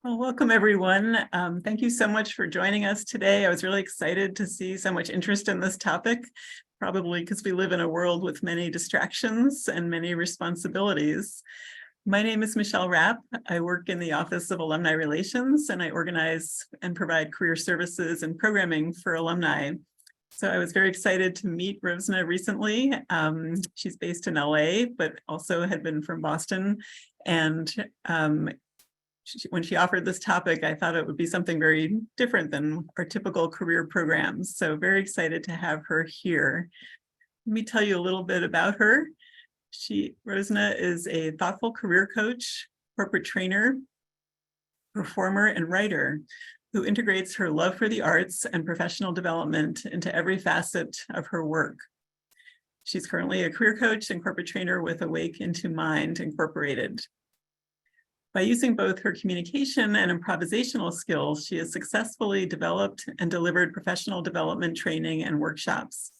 Well, welcome everyone. Thank you so much for joining us today. I was really excited to see so much interest in this topic, probably because we live in a world with many distractions and many responsibilities. My name is Michelle Rapp. I work in the Office of Alumni Relations, and I organize and provide career services and programming for alumni. So I was very excited to meet Rosna recently. She's based in LA, but also had been from Boston. And when she offered this topic, I thought it would be something very different than our typical career programs. So very excited to have her here. Let me tell you a little bit about her. Rosna is a thoughtful career coach, corporate trainer, performer, and writer who integrates her love for the arts and professional development into every facet of her work. She's currently a career coach and corporate trainer with Awake Into Mind Incorporated. By using both her communication and improvisational skills, she has successfully developed and delivered professional development training and workshops.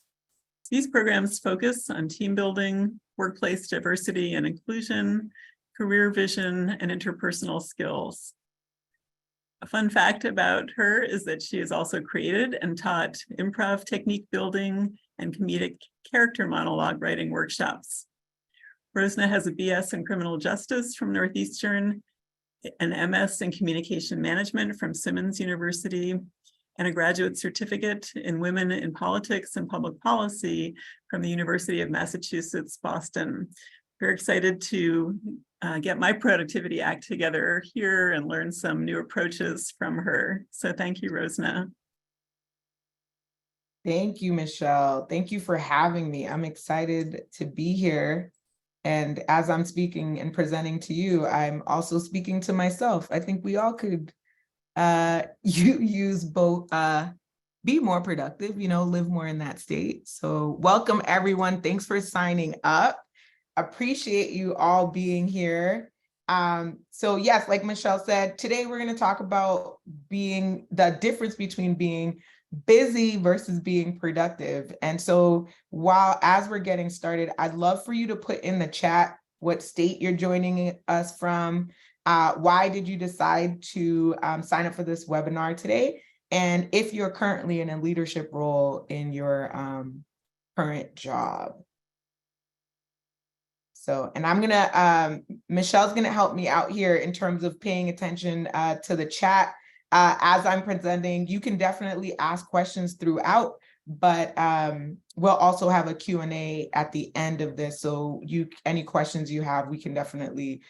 These programs focus on team building, workplace diversity and inclusion, career vision, and interpersonal skills. A fun fact about her is that she has also created and taught improv technique building and comedic character monologue writing workshops. Rosna has a BS in criminal justice from Northeastern, an MS in communication management from Simmons University, and a graduate certificate in women in politics and public policy from the University of Massachusetts, Boston. Very excited to get my productivity act together here and learn some new approaches from her. So thank you, Rosna. Thank you, Michelle. Thank you for having me. I'm excited to be here. And as I'm speaking and presenting to you, I'm also speaking to myself. I think we all could use both, be more productive, live more in that state. So welcome, everyone. Thanks for signing up. Appreciate you all being here. So yes, like Michelle said, today we're going to talk about the difference between being busy versus being productive. And so as we're getting started, I'd love for you to put in the chat what state you're joining us from. Why did you decide to sign up for this webinar today? And if you're currently in a leadership role in your current job. So, and Michelle's gonna help me out here in terms of paying attention to the chat. As I'm presenting, you can definitely ask questions throughout, but we'll also have a Q&A at the end of this. So any questions you have, you can definitely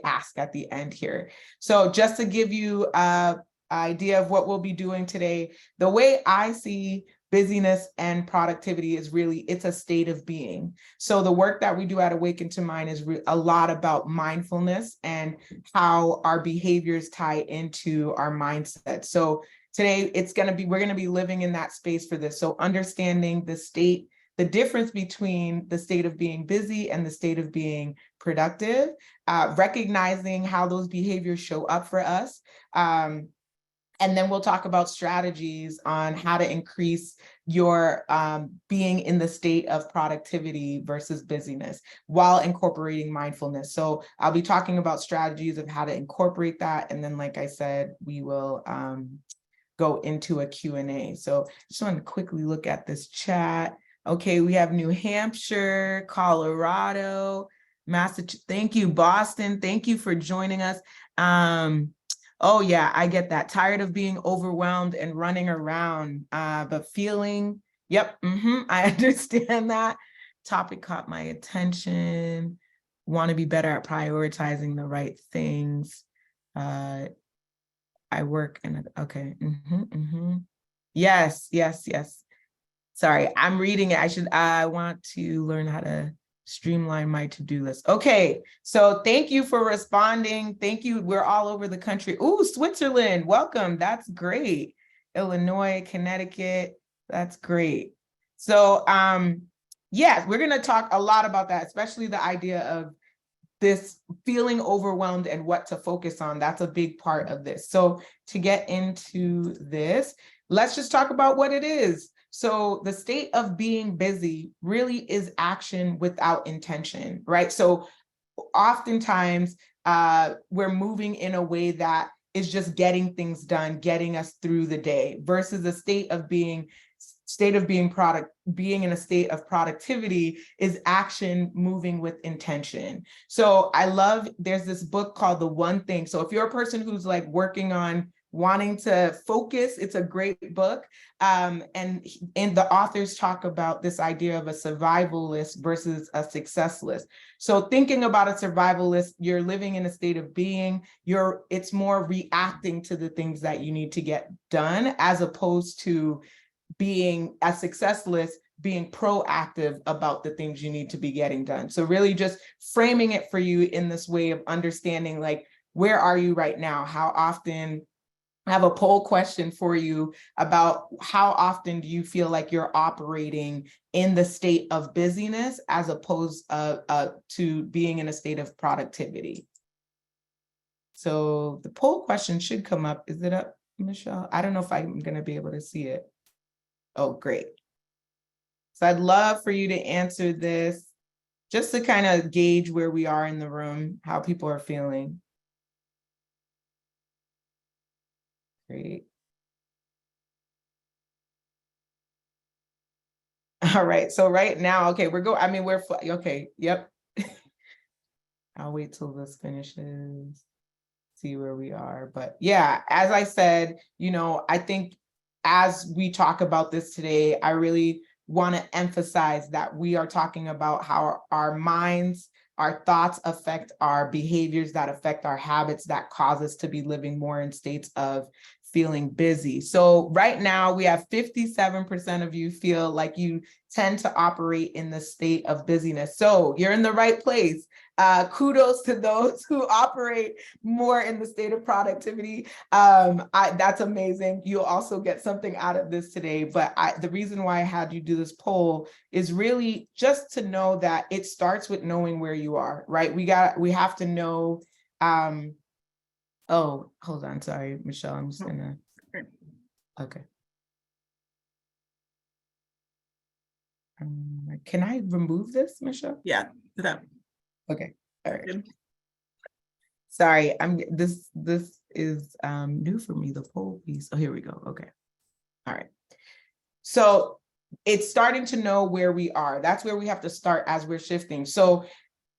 ask at the end here. So just to give you an idea of what we'll be doing today, the way I see busyness and productivity is it's a state of being. So the work that we do at Awake Into Mind is a lot about mindfulness and how our behaviors tie into our mindset. So today we're going to be living in that space for this. So understanding the difference between the state of being busy and the state of being productive, recognizing how those behaviors show up for us. And then we'll talk about strategies on how to increase your being in the state of productivity versus busyness while incorporating mindfulness. So I'll be talking about strategies of how to incorporate that. And then, like I said, we will go into a Q&A. So just want to quickly look at this chat. Okay, we have New Hampshire, Colorado, Massachusetts. Thank you, Boston. Thank you for joining us. Oh yeah, I get that. Tired of being overwhelmed and running around, but feeling, yep, I understand that. Topic caught my attention. Want to be better at prioritizing the right things. I work in, okay. Yes. Sorry, I'm reading it. I want to learn how to streamline my to-do list. Okay, so thank you for responding. Thank you. We're all over the country. Ooh, Switzerland, welcome. That's great. Illinois, Connecticut, that's great. So yes, we're gonna talk a lot about that, especially the idea of this feeling overwhelmed and what to focus on. That's a big part of this. So to get into this, let's just talk about what it is. So the state of being busy really is action without intention, right? So oftentimes we're moving in a way that is just getting things done, getting us through the day, versus a state of being in a state of productivity is action moving with intention. So I love, there's this book called The One Thing. So if you're a person who's like working on wanting to focus, it's a great book. And the authors talk about this idea of a survival list versus a success list. So thinking about a survival list, you're living in a state of being, it's more reacting to the things that you need to get done, as opposed to being a success list, being proactive about the things you need to be getting done. So really just framing it for you in this way of understanding, like, where are you right now? How often, I have a poll question for you about how often do you feel like you're operating in the state of busyness as opposed to being in a state of productivity. So the poll question should come up. Is it up, Michelle? I don't know if I'm going to be able to see it. Oh, great. So I'd love for you to answer this, just to kind of gauge where we are in the room, how people are feeling. Great. All right. So right now, okay, we're okay. Yep. I'll wait till this finishes, see where we are. But yeah, as I said, I think as we talk about this today, I really want to emphasize that we are talking about how our minds, our thoughts affect our behaviors, that affect our habits, that cause us to be living more in states of feeling busy. So right now we have 57% of you feel like you tend to operate in the state of busyness. So you're in the right place. Kudos to those who operate more in the state of productivity. That's amazing. You'll also get something out of this today. But the reason why I had you do this poll is really just to know that it starts with knowing where you are, right? We have to know. Oh, hold on. Sorry, Michelle. I'm just gonna. Okay. Can I remove this, Michelle? Yeah, that. Okay. All right. Good. Sorry, this is new for me, the poll piece. Oh, here we go. Okay. All right. So it's starting to know where we are. That's where we have to start as we're shifting. So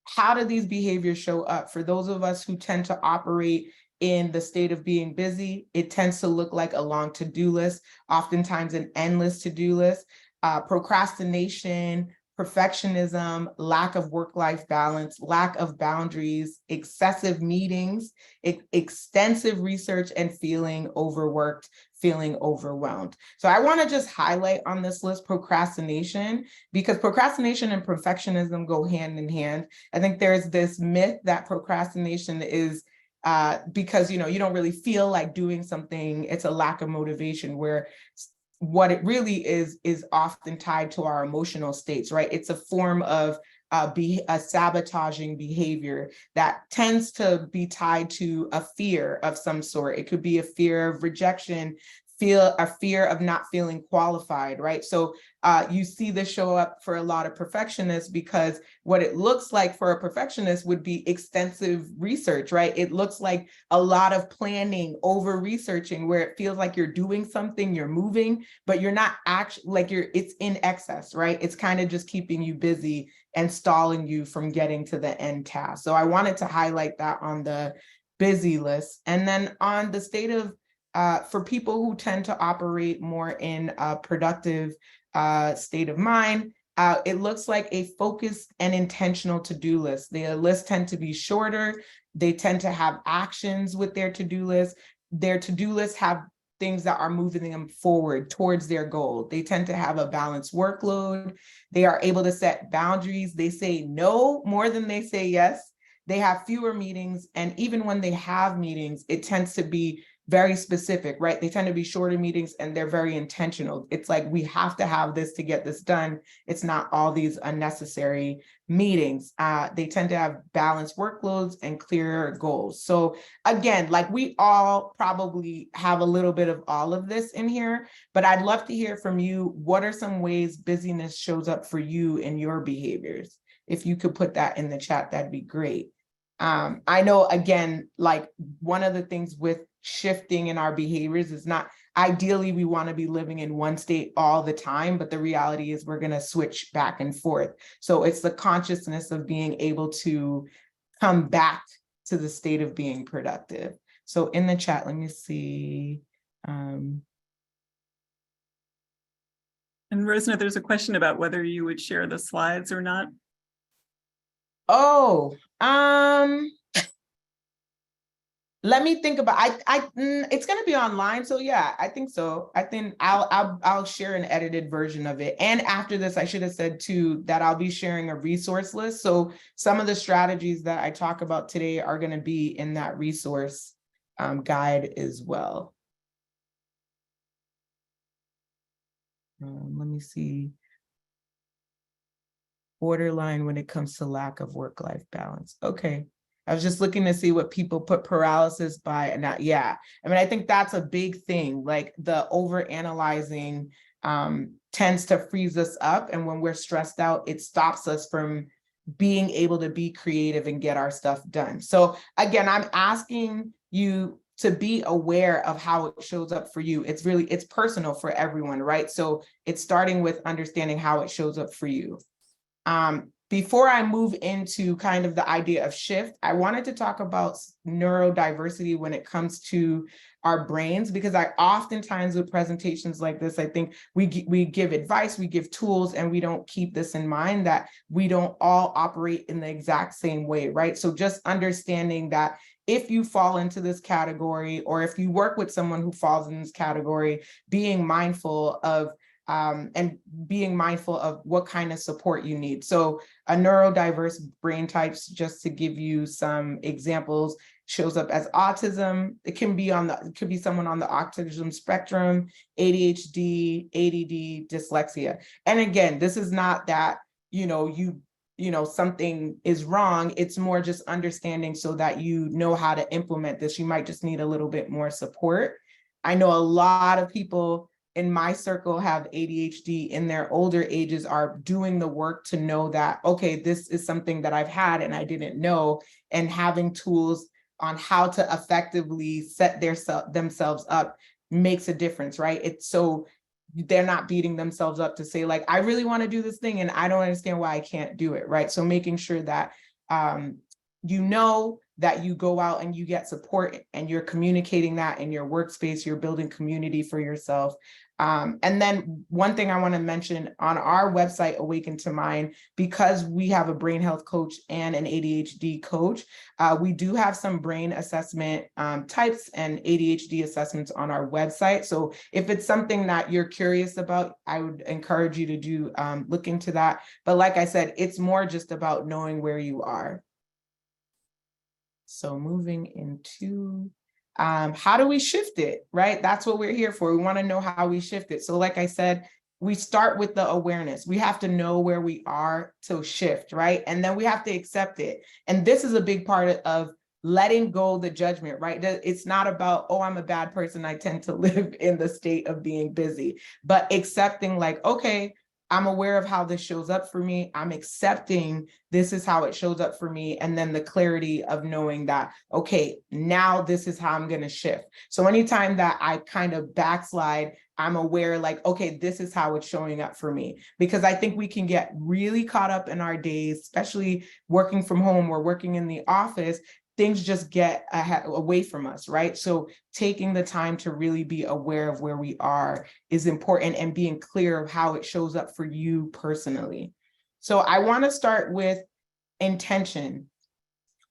how do these behaviors show up? For those of us who tend to operate in the state of being busy, it tends to look like a long to-do list, oftentimes an endless to-do list, procrastination, perfectionism, lack of work-life balance, lack of boundaries, excessive meetings, extensive research, and feeling overworked, feeling overwhelmed. So I want to just highlight on this list procrastination, because procrastination and perfectionism go hand in hand. I think there's this myth that procrastination is because you don't really feel like doing something, it's a lack of motivation, where what it really is often tied to our emotional states, right? It's a form of a sabotaging behavior that tends to be tied to a fear of some sort. It could be a fear of rejection, a fear of not feeling qualified, right? So you see this show up for a lot of perfectionists, because what it looks like for a perfectionist would be extensive research, right? It looks like a lot of planning, over researching, where it feels like you're doing something, you're moving, but you're not actually, it's in excess, right? It's kind of just keeping you busy and stalling you from getting to the end task. So I wanted to highlight that on the busy list. And then on the state of for people who tend to operate more in a productive state of mind, it looks like a focused and intentional to-do list. The lists tend to be shorter. They tend to have actions with their to-do list. Their to-do lists have things that are moving them forward towards their goal. They tend to have a balanced workload. They are able to set boundaries. They say no more than they say yes. They have fewer meetings. And even when they have meetings, it tends to be very specific, right? They tend to be shorter meetings and they're very intentional. It's like, we have to have this to get this done. It's not all these unnecessary meetings. They tend to have balanced workloads and clearer goals. So again, like, we all probably have a little bit of all of this in here, but I'd love to hear from you. What are some ways busyness shows up for you in your behaviors? If you could put that in the chat, that'd be great. I know, again, like one of the things with shifting in our behaviors is not ideally we want to be living in one state all the time, but the reality is we're going to switch back and forth. So it's the consciousness of being able to come back to the state of being productive. So in the chat, let me see. And Rosna, there's a question about whether you would share the slides or not. Oh, let me think about. It's going to be online, so yeah, I think so. I think I'll share an edited version of it. And after this, I should have said too that I'll be sharing a resource list. So some of the strategies that I talk about today are going to be in that resource guide as well. Let me see. Borderline when it comes to lack of work-life balance. Okay. I was just looking to see what people put paralysis by, and that, yeah. I mean, I think that's a big thing. Like the overanalyzing tends to freeze us up. And when we're stressed out, it stops us from being able to be creative and get our stuff done. So again, I'm asking you to be aware of how it shows up for you. It's personal for everyone, right? So it's starting with understanding how it shows up for you. Before I move into kind of the idea of shift, I wanted to talk about neurodiversity when it comes to our brains, because I oftentimes with presentations like this, I think we give advice, we give tools, and we don't keep this in mind that we don't all operate in the exact same way, right? So just understanding that if you fall into this category, or if you work with someone who falls in this category, being mindful of and being mindful of what kind of support you need. So a neurodiverse brain types, just to give you some examples, shows up as autism. It can be someone on the autism spectrum, ADHD, ADD, dyslexia. And again, this is not that, something is wrong. It's more just understanding so that you know how to implement this. You might just need a little bit more support. I know a lot of people in my circle have ADHD in their older ages, are doing the work to know that, okay, this is something that I've had and I didn't know, and having tools on how to effectively set themselves up makes a difference, right? It's so they're not beating themselves up to say like, I really want to do this thing and I don't understand why I can't do it, right? So making sure that that you go out and you get support and you're communicating that in your workspace, you're building community for yourself. And then one thing I want to mention on our website, Awaken to Mind, because we have a brain health coach and an ADHD coach, we do have some brain assessment types and ADHD assessments on our website. So if it's something that you're curious about, I would encourage you to do look into that. But like I said, it's more just about knowing where you are. So moving into how do we shift it, right? That's what we're here for. We want to know how we shift it. So like I said, we start with the awareness. We have to know where we are to shift, right? And then we have to accept it. And this is a big part of letting go the judgment, right? It's not about, oh, I'm a bad person, I tend to live in the state of being busy, but accepting like, okay, I'm aware of how this shows up for me. I'm accepting this is how it shows up for me. And then the clarity of knowing that, okay, now this is how I'm going to shift. So anytime that I kind of backslide, I'm aware like, okay, this is how it's showing up for me. Because I think we can get really caught up in our days, especially working from home or working in the office. Things just get away from us, right? So taking the time to really be aware of where we are is important, and being clear of how it shows up for you personally. So I want to start with intention.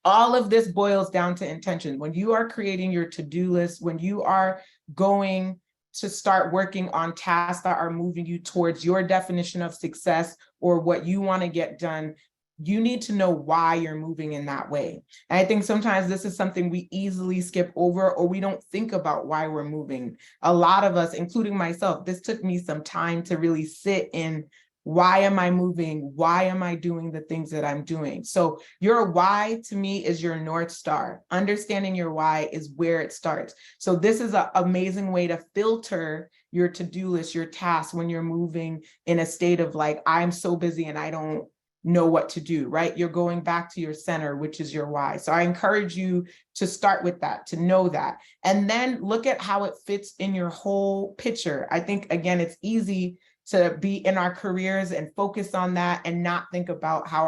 All of this boils down to intention. When you are creating your to-do list, when you are going to start working on tasks that are moving you towards your definition of success or what you want to get done, you need to know why you're moving in that way. And I think sometimes this is something we easily skip over, or we don't think about why we're moving. A lot of us, including myself, this took me some time to really sit in, why am I moving? Why am I doing the things that I'm doing? So your why to me is your North Star. Understanding your why is where it starts. So this is an amazing way to filter your to-do list, your tasks when you're moving in a state of like, I'm so busy and I don't know what to do, right? You're going back to your center, which is your why. So I encourage you to start with that, to know that, and then look at how it fits in your whole picture. I think, again, it's easy to be in our careers and focus on that and not think about how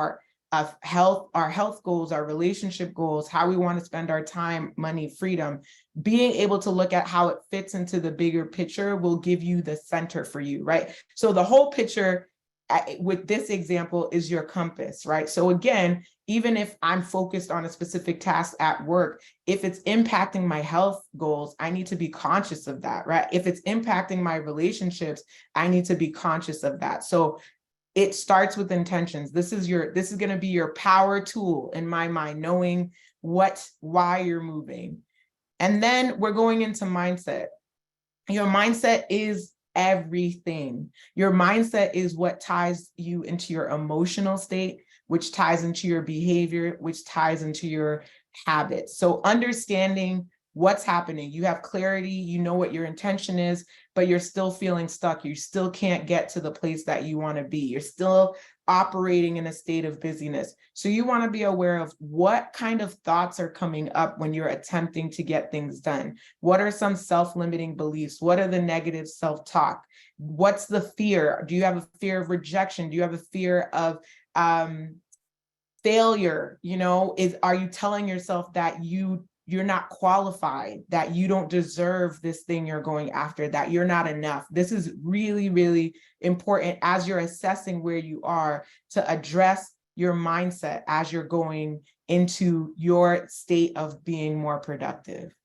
our health goals, our relationship goals, how we want to spend our time, money, freedom. Being able to look at how it fits into the bigger picture will give you the center for you, right? So the whole picture with this example is your compass, right? So again, even if I'm focused on a specific task at work, if it's impacting my health goals, I need to be conscious of that, right? If it's impacting my relationships, I need to be conscious of that. So it starts with intentions. This is going to be your power tool in my mind, knowing why you're moving. And then we're going into mindset. Your mindset is everything. Your mindset is what ties you into your emotional state, which ties into your behavior, which ties into your habits. So understanding what's happening, you have clarity, you know what your intention is, but you're still feeling stuck. You still can't get to the place that you want to be. You're still operating in a state of busyness. So you want to be aware of what kind of thoughts are coming up when you're attempting to get things done. What are some self-limiting beliefs? What are the negative self-talk? What's the fear? Do you have a fear of rejection? Do you have a fear of failure? Are you telling yourself that you're not qualified, that you don't deserve this thing you're going after, that you're not enough? This is really, really important as you're assessing where you are, to address your mindset as you're going into your state of being more productive.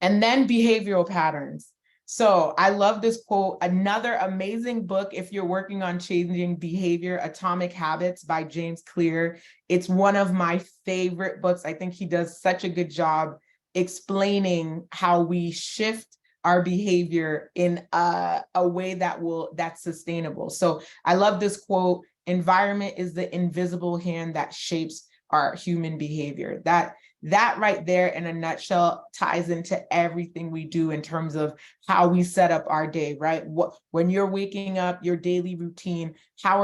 And then behavioral patterns. So I love this quote, another amazing book if you're working on changing behavior, Atomic Habits by James Clear. It's one of my favorite books. I think he does such a good job explaining how we shift our behavior in a way that's sustainable. So I love this quote, environment is the invisible hand that shapes our human behavior. That right there in a nutshell ties into everything we do in terms of how we set up our day, right? When you're waking up, your daily routine, how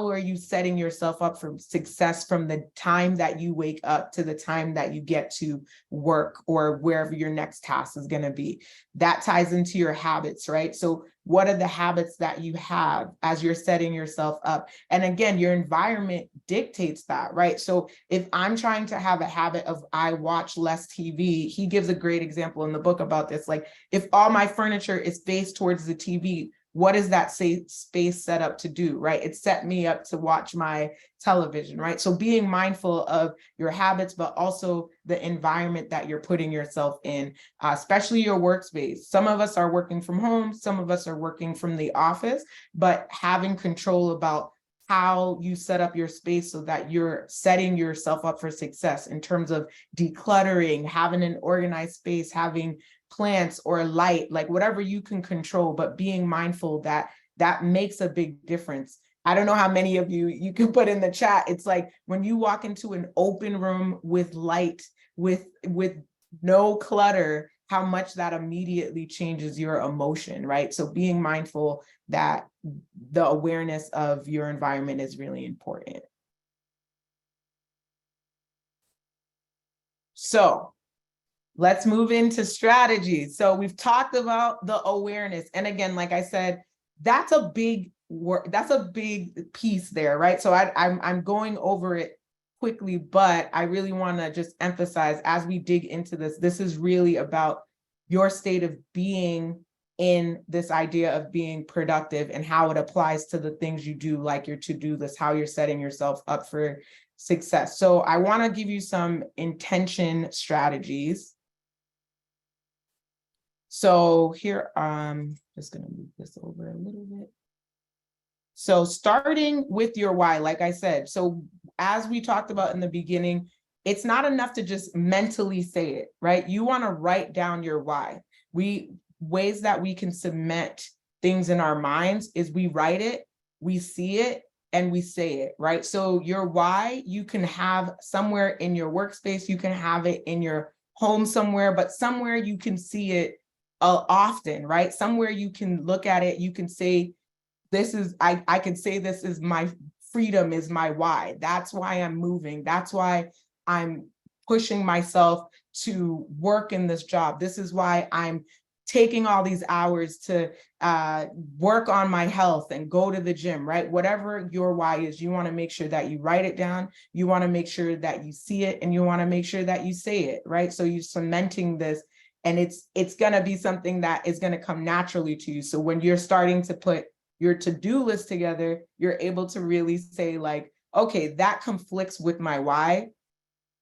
are you setting yourself up for success from the time that you wake up to the time that you get to work or wherever your next task is going to be? That ties into your habits, right? So what are the habits that you have as you're setting yourself up? And again, your environment dictates that, right? So if I'm trying to have a habit of I watch less TV, he gives a great example in the book about this. Like if all my furniture is faced towards the TV, what is that space set up to do, right? It set me up to watch my television, right? So being mindful of your habits, but also the environment that you're putting yourself in, especially your workspace. Some of us are working from home, some of us are working from the office, but having control about how you set up your space so that you're setting yourself up for success in terms of decluttering, having an organized space, having plants or light, like whatever you can control, but being mindful that makes a big difference. I don't know how many of you can put in the chat. It's like when you walk into an open room with light, with no clutter, how much that immediately changes your emotion, right? So being mindful that the awareness of your environment is really important. So let's move into strategies. So we've talked about the awareness. And again, like I said, that's a big work. That's a big piece there, right? So I'm going over it quickly, but I really want to just emphasize as we dig into this is really about your state of being in this idea of being productive and how it applies to the things you do, like your to-do list, how you're setting yourself up for success. So I want to give you some intention strategies. So here, I'm just going to move this over a little bit. So starting with your why, like I said, so as we talked about in the beginning, it's not enough to just mentally say it, right? You want to write down your why. Ways that we can cement things in our minds is we write it, we see it, and we say it, right? So your why, you can have somewhere in your workspace, you can have it in your home somewhere, but somewhere you can see it often, right? Somewhere you can look at it, you can say, this is, I could say this is my freedom, is my why. That's why I'm moving. That's why I'm pushing myself to work in this job. This is why I'm taking all these hours to work on my health and go to the gym, right? Whatever your why is, you want to make sure that you write it down. You want to make sure that you see it, and you want to make sure that you say it, right? So you're cementing this, and it's going to be something that is going to come naturally to you. So when you're starting to put your to-do list together, you're able to really say like, okay, that conflicts with my why.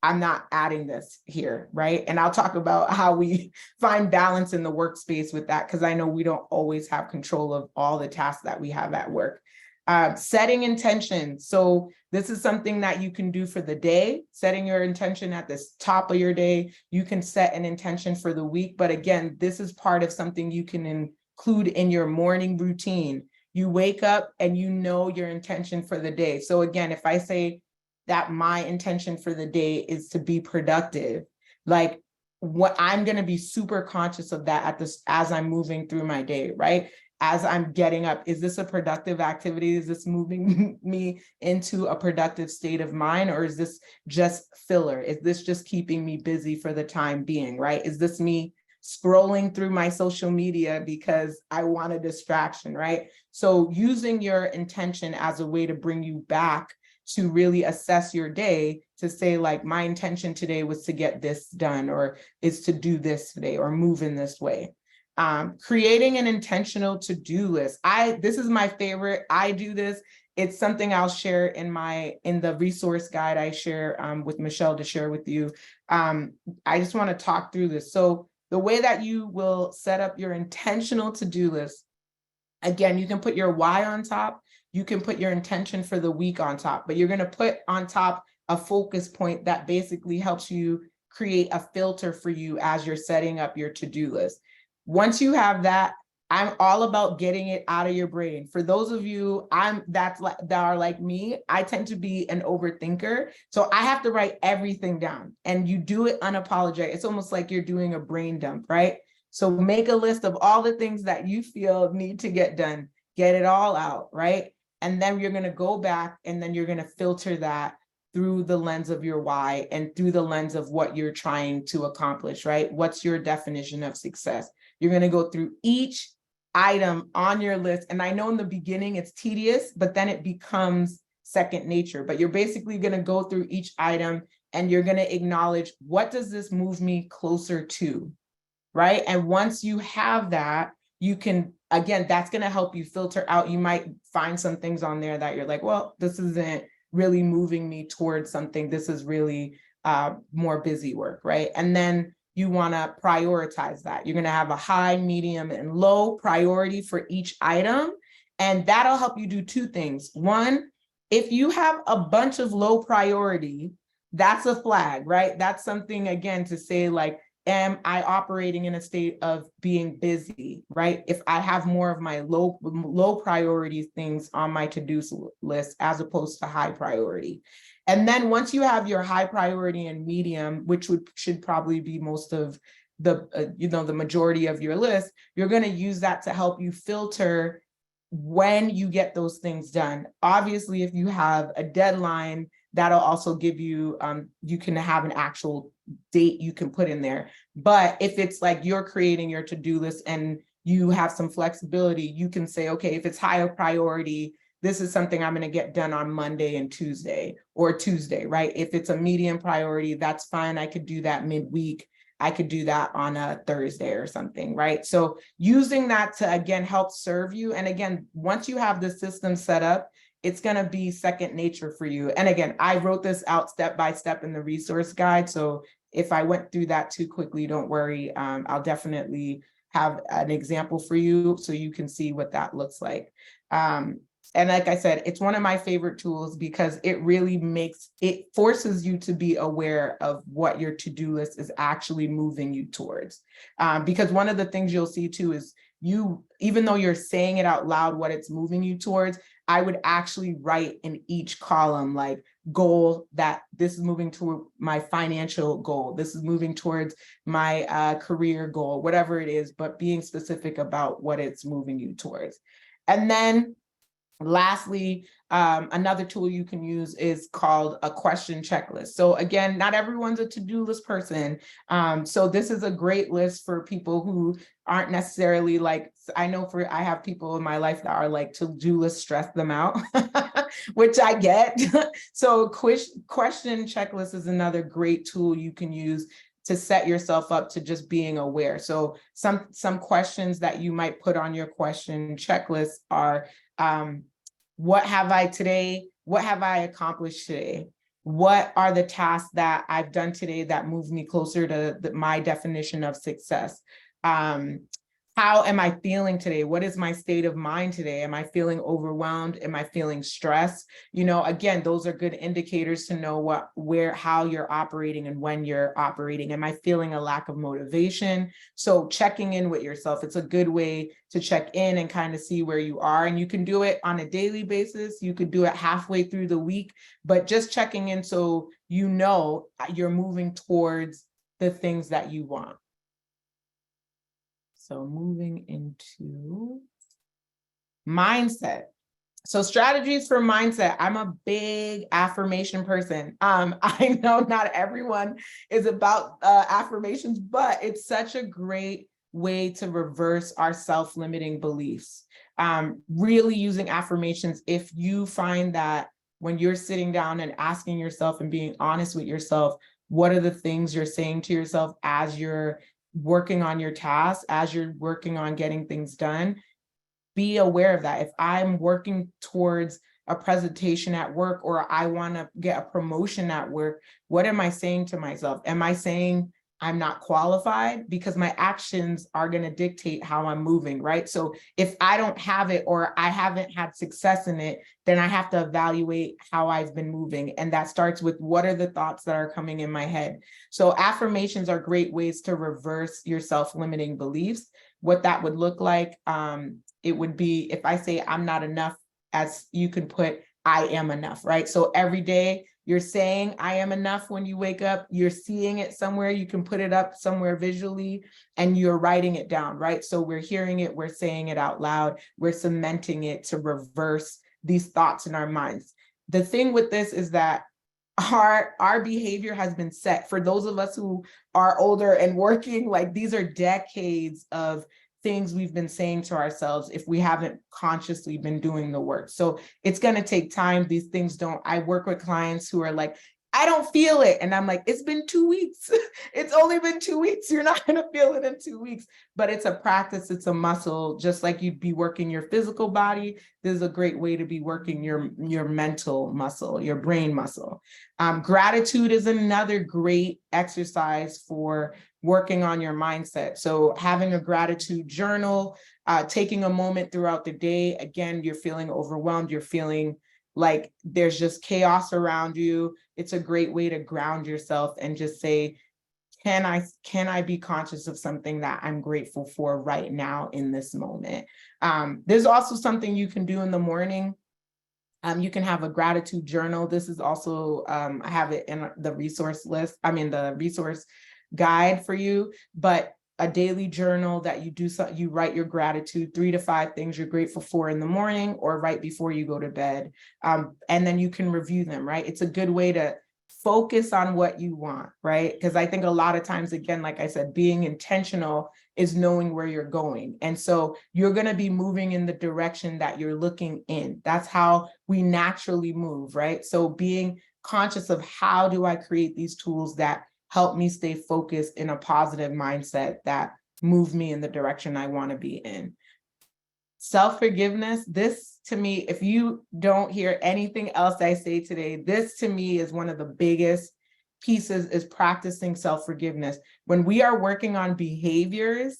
I'm not adding this here, right? And I'll talk about how we find balance in the workspace with that, because I know we don't always have control of all the tasks that we have at work. Setting intention. So this is something that you can do for the day, setting your intention at the top of your day. You can set an intention for the week, but again, this is part of something you can include in your morning routine. You wake up and you know your intention for the day. So again, if I say that my intention for the day is to be productive, like what I'm going to be super conscious of that at this as I'm moving through my day, right? As I'm getting up, is this a productive activity? Is this moving me into a productive state of mind? Or is this just filler? Is this just keeping me busy for the time being, right? Is this me scrolling through my social media because I want a distraction, right? So using your intention as a way to bring you back to really assess your day, to say like, my intention today was to get this done, or is to do this today, or move in this way. Creating an intentional to-do list. This is my favorite. I do this. It's something I'll share in the resource guide I share with Michelle to share with you. I just want to talk through this. So the way that you will set up your intentional to-do list, again, you can put your why on top. You can put your intention for the week on top, but you're going to put on top a focus point that basically helps you create a filter for you as you're setting up your to-do list. Once you have that, I'm all about getting it out of your brain. For those of you that are like me, I tend to be an overthinker. So I have to write everything down, and you do it unapologetic. It's almost like you're doing a brain dump, right? So make a list of all the things that you feel need to get done, get it all out, right? And then you're going to go back, and then you're going to filter that through the lens of your why and through the lens of what you're trying to accomplish, right? What's your definition of success? You're going to go through each item on your list. And I know in the beginning it's tedious, but then it becomes second nature. But you're basically going to go through each item, and you're going to acknowledge, what does this move me closer to, right? And once you have that, you can, again, that's going to help you filter out. You might find some things on there that you're like, well, this isn't really moving me towards something. This is really more busy work, right? And then you want to prioritize that. You're going to have a high, medium, and low priority for each item. And that'll help you do two things. One, if you have a bunch of low priority, that's a flag, right? That's something, again, to say like, am I operating in a state of being busy, right? If I have more of my low priority things on my to-do list as opposed to high priority. And then once you have your high priority and medium, which should probably be most of the, the majority of your list, you're going to use that to help you filter when you get those things done. Obviously, if you have a deadline, that'll also give you, you can have an actual date you can put in there. But if it's like you're creating your to-do list and you have some flexibility, you can say, okay, if it's higher priority, this is something I'm going to get done on Monday and Tuesday, or Tuesday, right? If it's a medium priority, that's fine. I could do that midweek. I could do that on a Thursday or something, right? So using that to, again, help serve you. And again, once you have the system set up, it's going to be second nature for you. And again, I wrote this out step by step in the resource guide. So if I went through that too quickly, don't worry. I'll definitely have an example for you so you can see what that looks like. And like I said, it's one of my favorite tools because it really forces you to be aware of what your to-do list is actually moving you towards. Because one of the things you'll see too is even though you're saying it out loud, what it's moving you towards, I would actually write in each column, like goal, that this is moving toward my financial goal. This is moving towards my career goal, whatever it is, but being specific about what it's moving you towards. And then Lastly, another tool you can use is called a question checklist. So again, not everyone's a to-do list person. So this is a great list for people who aren't necessarily like, I have people in my life that are like to-do list stress them out, which I get. So question checklist is another great tool you can use to set yourself up to just being aware. So some questions that you might put on your question checklist are, what have I today? What have I accomplished today? What are the tasks that I've done today that move me closer to my definition of success? How am I feeling today? What is my state of mind today? Am I feeling overwhelmed? Am I feeling stressed? Again, those are good indicators to know how you're operating and when you're operating. Am I feeling a lack of motivation? So checking in with yourself, it's a good way to check in and kind of see where you are. And you can do it on a daily basis. You could do it halfway through the week, but just checking in so you're moving towards the things that you want. So moving into mindset. So strategies for mindset. I'm a big affirmation person. I know not everyone is about affirmations, but it's such a great way to reverse our self-limiting beliefs. Really using affirmations, if you find that when you're sitting down and asking yourself and being honest with yourself, what are the things you're saying to yourself as you're working on your tasks, as you're working on getting things done, be aware of that. If I'm working towards a presentation at work, or I want to get a promotion at work, what am I saying to myself? Am I saying I'm not qualified? Because my actions are going to dictate how I'm moving, right? So if I don't have it, or I haven't had success in it, then I have to evaluate how I've been moving. And that starts with, what are the thoughts that are coming in my head? So affirmations are great ways to reverse your self-limiting beliefs. What that would look like, it would be, if I say I'm not enough, as you can put, I am enough, right? So every day you're saying I am enough when you wake up, you're seeing it somewhere, you can put it up somewhere visually, and you're writing it down, right? So we're hearing it, we're saying it out loud, we're cementing it to reverse these thoughts in our minds. The thing with this is that our behavior has been set. For those of us who are older and working, like, these are decades of things we've been saying to ourselves if we haven't consciously been doing the work. So it's going to take time. These things I work with clients who are like, I don't feel it. And I'm like, it's been 2 weeks. It's only been 2 weeks. You're not going to feel it in 2 weeks, but it's a practice. It's a muscle, just like you'd be working your physical body. This is a great way to be working your mental muscle, your brain muscle. Gratitude is another great exercise for working on your mindset. So having a gratitude journal, taking a moment throughout the day. Again, you're feeling overwhelmed, you're feeling like there's just chaos around you. It's a great way to ground yourself and just say, can I be conscious of something that I'm grateful for right now in this moment? There's also something you can do in the morning. You can have a gratitude journal. This is also, I have it in the resource the resource guide for you, but a daily journal that you write your gratitude, 3 to 5 things you're grateful for in the morning or right before you go to bed. And then you can review them, right? It's a good way to focus on what you want, right? Because I think a lot of times, again, like I said, being intentional is knowing where you're going. And so you're going to be moving in the direction that you're looking in. That's how we naturally move, right? So being conscious of, how do I create these tools that help me stay focused in a positive mindset that move me in the direction I want to be in. Self-forgiveness, this to me, if you don't hear anything else I say today, this to me is one of the biggest pieces, is practicing self-forgiveness. When we are working on behaviors,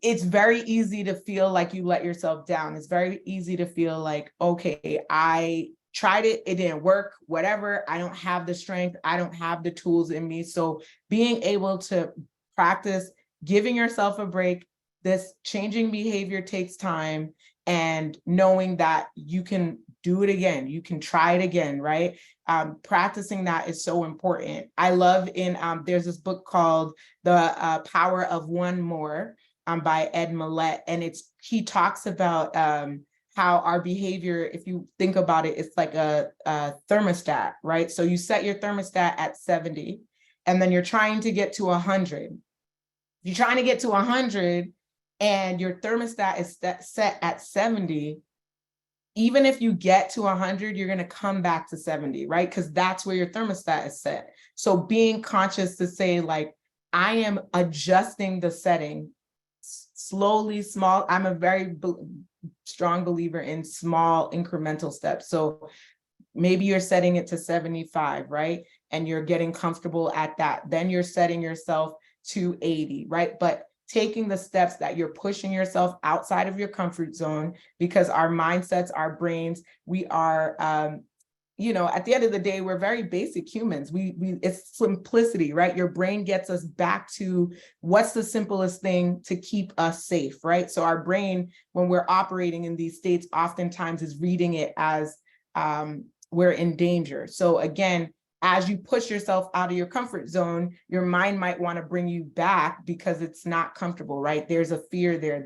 it's very easy to feel like you let yourself down. It's very easy to feel like, okay, I tried it, it didn't work, whatever. I don't have the strength, I don't have the tools in me. So being able to practice giving yourself a break, this changing behavior takes time, and knowing that you can do it again, you can try it again, right? Practicing that is so important. I love there's this book called The Power of One More by Ed Millett. And he talks about how our behavior, if you think about it, it's like a thermostat, right? So you set your thermostat at 70, and then you're trying to get to 100. You're trying to get to 100 and your thermostat is set at 70. Even if you get to 100, you're going to come back to 70, right? Because that's where your thermostat is set. So being conscious to say, like, I am adjusting the setting slowly, small. I'm a very strong believer in small incremental steps. So maybe you're setting it to 75, right? And you're getting comfortable at that. Then you're setting yourself to 80, right? But taking the steps that you're pushing yourself outside of your comfort zone, because our mindsets, our brains, we are, at the end of the day, we're very basic humans. It's simplicity, right? Your brain gets us back to what's the simplest thing to keep us safe, right? So our brain, when we're operating in these states, oftentimes is reading it as we're in danger. So again, as you push yourself out of your comfort zone, your mind might want to bring you back because it's not comfortable, right? There's a fear there.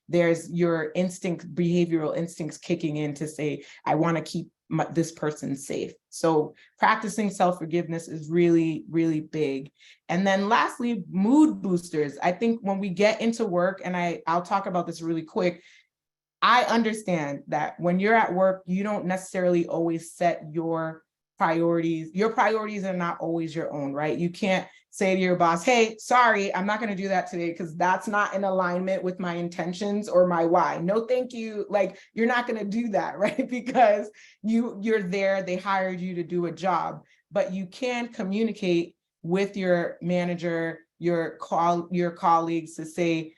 There's your behavioral instincts kicking in to say, I want to keep this person safe. So practicing self-forgiveness is really, really big. And then lastly, mood boosters. I think when we get into work, and I'll talk about this really quick, I understand that when you're at work, you don't necessarily always set your priorities. Your priorities are not always your own, right? You can't say to your boss, hey, sorry, I'm not going to do that today because that's not in alignment with my intentions or my why. No, thank you. Like, you're not going to do that, right? Because you're there, they hired you to do a job, but you can communicate with your manager, your colleagues to say,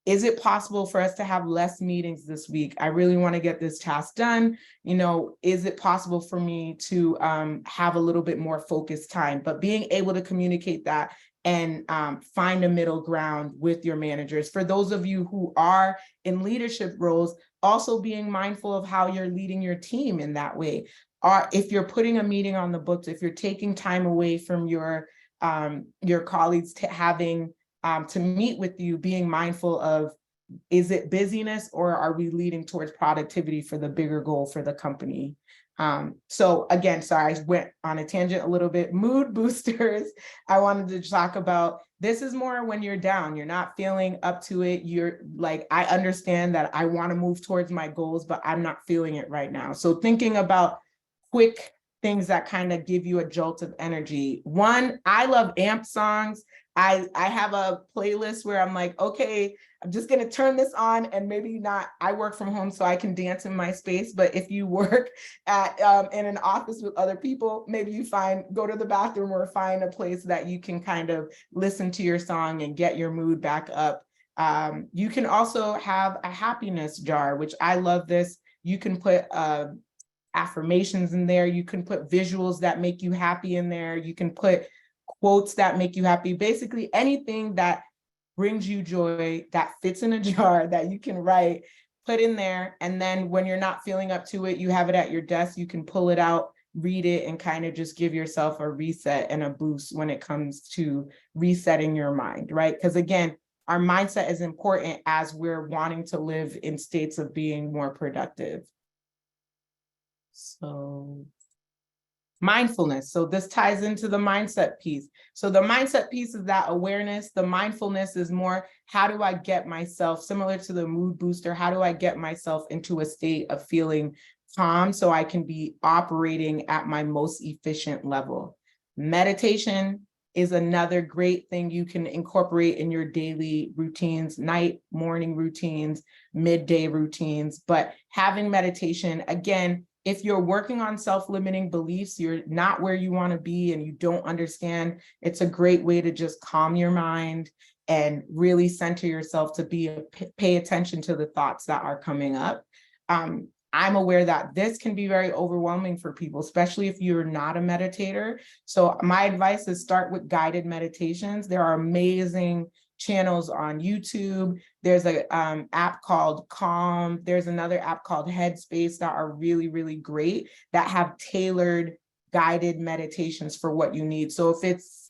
is it possible for us to have less meetings this week? I really want to get this task done. Is it possible for me to have a little bit more focused time? But being able to communicate that and find a middle ground with your managers. For those of you who are in leadership roles, also being mindful of how you're leading your team in that way. Or if you're putting a meeting on the books, if you're taking time away from your colleagues to meet with you, being mindful of, is it busyness or are we leading towards productivity for the bigger goal for the company? So again, sorry, I went on a tangent a little bit. Mood boosters, I wanted to talk about, this is more when you're down, you're not feeling up to it. You're like, I understand that I want to move towards my goals, but I'm not feeling it right now. So thinking about quick things that kind of give you a jolt of energy. One, I love amp songs. I have a playlist where I'm like, okay, I'm just going to turn this on, and maybe not, I work from home so I can dance in my space. But if you work at in an office with other people, maybe you go to the bathroom or find a place that you can kind of listen to your song and get your mood back up. You can also have a happiness jar, which I love this. You can put affirmations in there. You can put visuals that make you happy in there. You can put quotes that make you happy. Basically anything that brings you joy, that fits in a jar that you can write, put in there. And then when you're not feeling up to it, you have it at your desk, you can pull it out, read it, and kind of just give yourself a reset and a boost when it comes to resetting your mind, right? Because again, our mindset is important as we're wanting to live in states of being more productive. So mindfulness. So this ties into the mindset piece. So the mindset piece is that awareness. The mindfulness is more, how do I get myself, similar to the mood booster, how do I get myself into a state of feeling calm so I can be operating at my most efficient level? Meditation is another great thing you can incorporate in your daily routines, night, morning routines, midday routines. But having meditation, again, if you're working on self-limiting beliefs, you're not where you want to be and you don't understand, it's a great way to just calm your mind and really center yourself to pay attention to the thoughts that are coming up. I'm aware that this can be very overwhelming for people, especially if you're not a meditator. So my advice is start with guided meditations. There are amazing channels on YouTube. There's an app called Calm. There's another app called Headspace that are really, really great, that have tailored guided meditations for what you need. So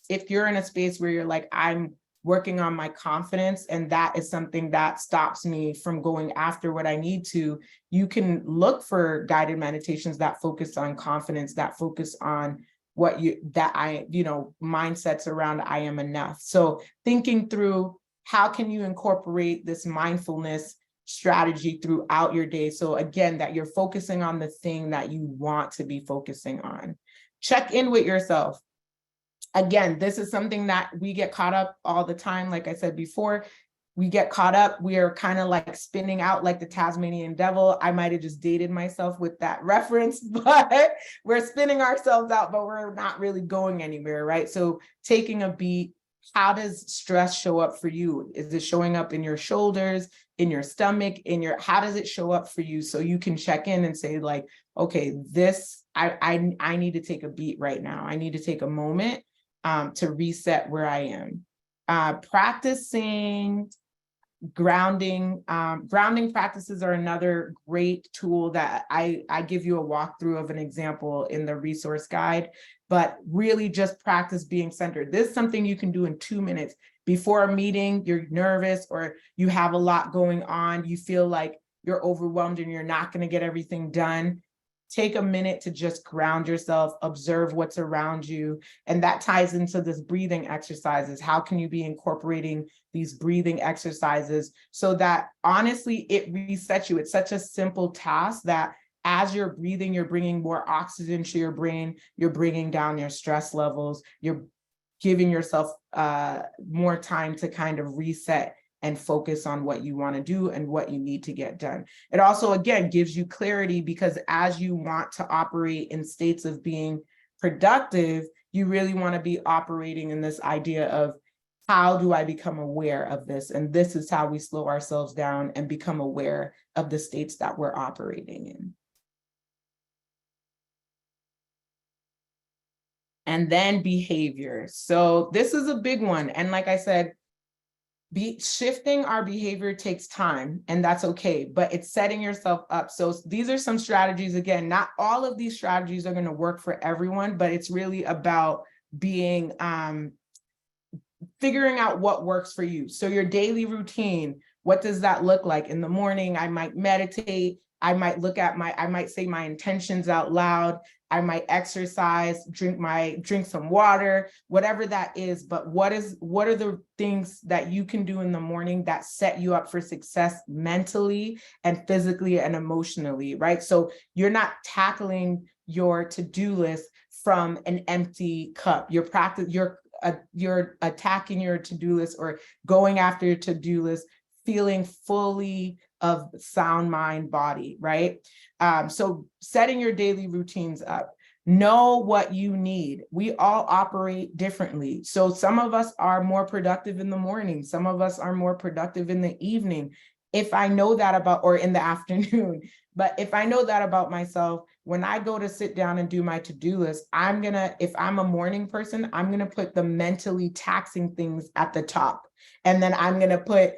if you're in a space where you're like, I'm working on my confidence. And that is something that stops me from going after what I need to. You can look for guided meditations that focus on confidence, that focus on mindsets around I am enough. So thinking through, how can you incorporate this mindfulness strategy throughout your day? So again, that you're focusing on the thing that you want to be focusing on. Check in with yourself. Again, this is something that we get caught up all the time. Like I said before, we get caught up. We are kind of like spinning out like the Tasmanian devil. I might have just dated myself with that reference, but we're spinning ourselves out, but we're not really going anywhere, right? So taking a beat, how does stress show up for you? Is it showing up in your shoulders, in your stomach, how does it show up for you? So you can check in and say like, okay, I need to take a beat right now. I need to take a moment to reset where I am. Practicing grounding. Grounding practices are another great tool that I give you a walkthrough of an example in the resource guide, but really just practice being centered. This is something you can do in 2 minutes. Before a meeting, you're nervous or you have a lot going on, you feel like you're overwhelmed and you're not going to get everything done. Take a minute to just ground yourself, observe what's around you. And that ties into this breathing exercises. How can you be incorporating these breathing exercises so that honestly, it resets you? It's such a simple task that as you're breathing, you're bringing more oxygen to your brain, you're bringing down your stress levels, you're giving yourself more time to kind of reset and focus on what you want to do and what you need to get done. It also, again, gives you clarity, because as you want to operate in states of being productive, you really want to be operating in this idea of, how do I become aware of this? And this is how we slow ourselves down and become aware of the states that we're operating in. And then behavior. So this is a big one. And like I said, shifting our behavior takes time, and that's okay, but it's setting yourself up. So these are some strategies. Again, not all of these strategies are going to work for everyone, but it's really about being figuring out what works for you. So your daily routine, what does that look like? In the morning, I might meditate. I might I might say my intentions out loud. I might exercise, drink some water, whatever that is. But what are the things that you can do in the morning that set you up for success mentally and physically and emotionally, right? So you're not tackling your to-do list from an empty cup. You're attacking your to-do list or going after your to-do list, feeling fully of sound mind, body, right? So setting your daily routines up, know what you need. We all operate differently. So some of us are more productive in the morning. Some of us are more productive in the evening. If I know that about, or in the afternoon, but if I know that about myself, when I go to sit down and do my to-do list, if I'm a morning person, I'm going to put the mentally taxing things at the top. And then I'm going to put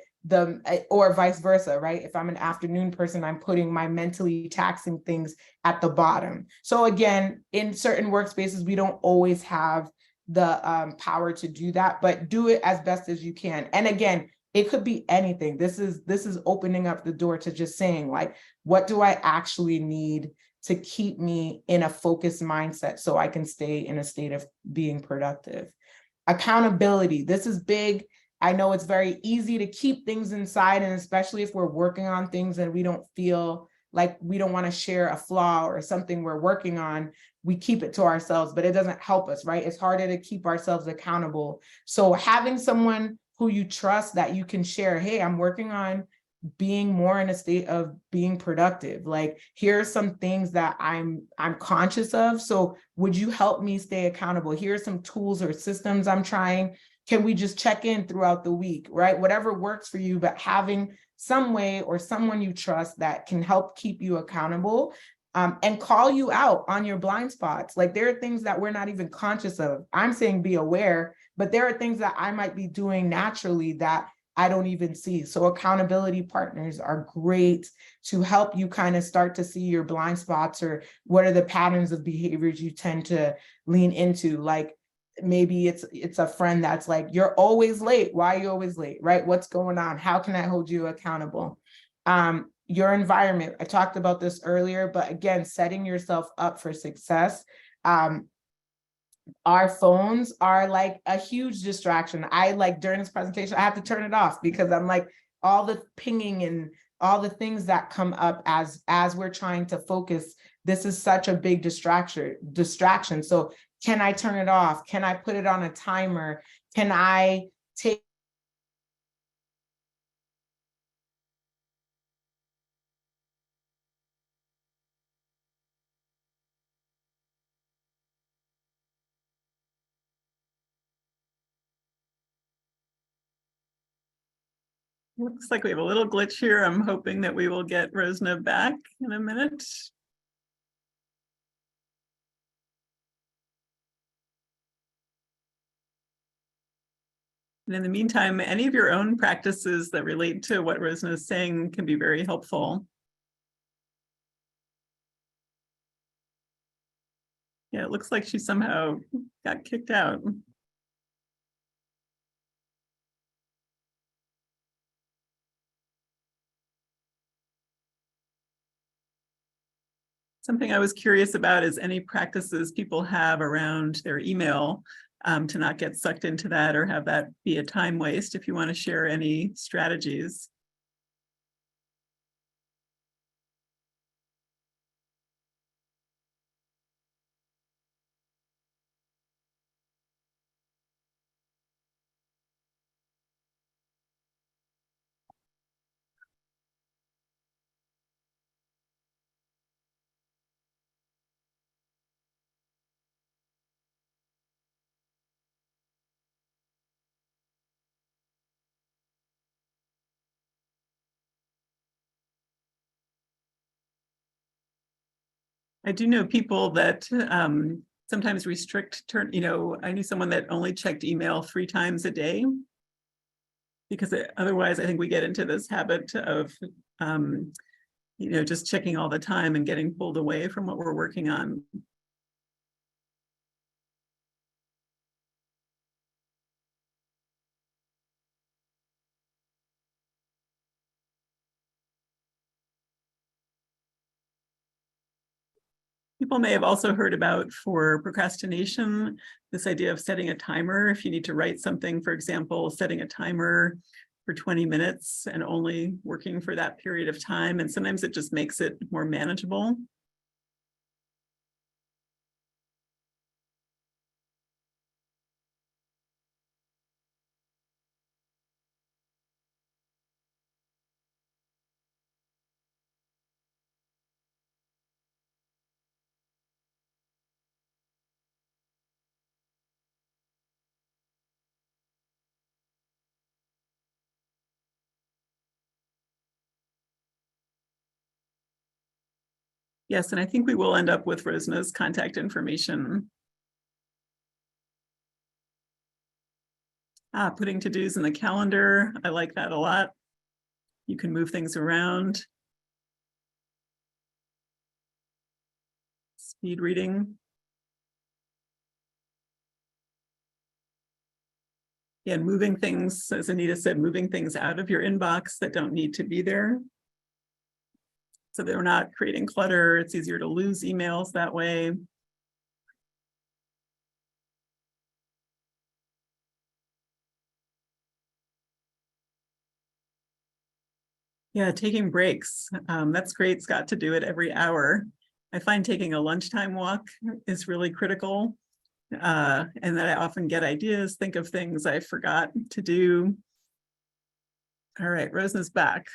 or vice versa, right? If I'm an afternoon person, I'm putting my mentally taxing things at the bottom. So again, in certain workspaces, we don't always have the power to do that, but do it as best as you can. And again, it could be anything. This is opening up the door to just saying, like, what do I actually need to keep me in a focused mindset so I can stay in a state of being productive? Accountability. This is big. I know it's very easy to keep things inside, and especially if we're working on things and we don't feel like we don't want to share a flaw or something we're working on, we keep it to ourselves, but it doesn't help us, right? It's harder to keep ourselves accountable. So having someone who you trust that you can share, hey, I'm working on being more in a state of being productive. Like, here are some things that I'm conscious of. So would you help me stay accountable? Here are some tools or systems I'm trying. Can we just check in throughout the week, right? Whatever works for you, but having some way or someone you trust that can help keep you accountable and call you out on your blind spots. Like, there are things that we're not even conscious of. I'm saying be aware, but there are things that I might be doing naturally that I don't even see. So accountability partners are great to help you kind of start to see your blind spots, or what are the patterns of behaviors you tend to lean into. Like, maybe it's a friend that's like, you're always late. Why are you always late? Right? What's going on? How can I hold you accountable? Your environment. I talked about this earlier, but again, setting yourself up for success. Our phones are like a huge distraction. I like during this presentation, I have to turn it off because I'm like all the pinging and all the things that come up as we're trying to focus. This is such a big distraction. So can I turn it off? Can I put it on a timer? Can I take Looks like we have a little glitch here. I'm hoping that we will get Rosna back in a minute. And in the meantime, any of your own practices that relate to what Rosna is saying can be very helpful. Yeah, it looks like she somehow got kicked out. Something I was curious about is any practices people have around their email to not get sucked into that or have that be a time waste, if you want to share any strategies. I do know people that sometimes restrict I knew someone that only checked email 3 times a day because otherwise I think we get into this habit of just checking all the time and getting pulled away from what we're working on. People may have also heard about, for procrastination, this idea of setting a timer. If you need to write something, for example, setting a timer for 20 minutes and only working for that period of time. And sometimes it just makes it more manageable. Yes, and I think we will end up with Rosna's contact information. Putting to-dos in the calendar. I like that a lot. You can move things around. Speed reading. Yeah, and moving things, as Anita said, moving things out of your inbox that don't need to be there. So they're not creating clutter. It's easier to lose emails that way. Yeah, taking breaks. That's great. Scott, to do it every hour. I find taking a lunchtime walk is really critical. And that I often get ideas, think of things I forgot to do. All right, Rosna's back.